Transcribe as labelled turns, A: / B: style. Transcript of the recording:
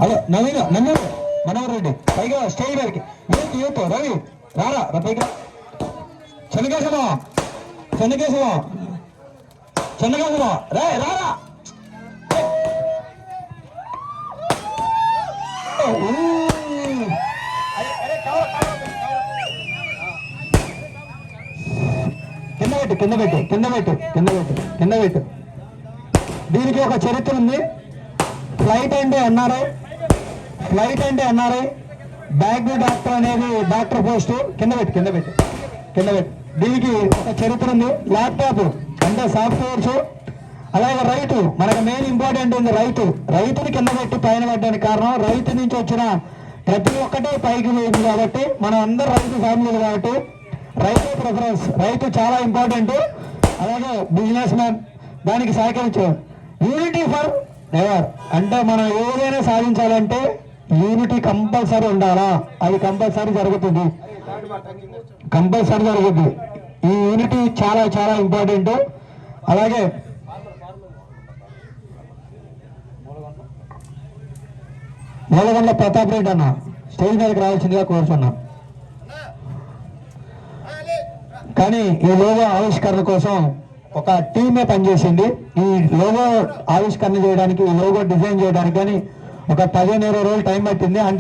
A: Hello Naveen నన్ను మనోహర్ రెడ్డి పైగా stage గారికి యూత్ రవి రారా పైగా చెన్నకేశవా చెన్నకేశవా చెన్నకేశవా రారా కింద పెట్టు. దీనికి ఒక చరిత్ర ఉంది. ఫ్లైట్ అంటే ఎన్ఆర్ఐ బ్యాక్ డాక్టర్ అనేది డాక్టర్ పోస్ట్ కింద పెట్టు. దీనికి ఒక చరిత్ర ఉంది. ల్యాప్టాప్ అంటే సాఫ్ట్వేర్స్, అలాగే రైతు మనకు మెయిన్ ఇంపార్టెంట్ ఉంది. రైతుని కింద పెట్టి పైన పడ్డానికి కారణం రైతు నుంచి వచ్చిన ప్రతి ఒక్కటే పైకి పోయింది కాబట్టి మనం అందరు రైతు ఫ్యామిలీలు కాబట్టి రైతు ప్రిఫరెన్స్, రైతు చాలా ఇంపార్టెంట్. అలాగే బిజినెస్ మ్యాన్ దానికి సహకరించారు. యూనిటీ ఫర్ ఎవర్ అంటే మనం ఏదైనా సాధించాలంటే యూనిటీ కంపల్సరీ ఉండాలా, అది కంపల్సరీ జరుగుతుంది. ఈ యూనిటీ చాలా చాలా ఇంపార్టెంట్. అలాగే మూలగండ్ల ప్రతాప్ రెడ్డి అన్న స్టేజ్ మీదకి రావాల్సిందిగా కోరుతున్నా. కానీ ఈ లోగో ఆవిష్కరణ కోసం ఒక టీమే పనిచేసింది. ఈ లోగో ఆవిష్కరణ చేయడానికి, ఈ లోగో డిజైన్ చేయడానికి కానీ ఒక 15-20 రోజులు టైం పట్టింది. అంటే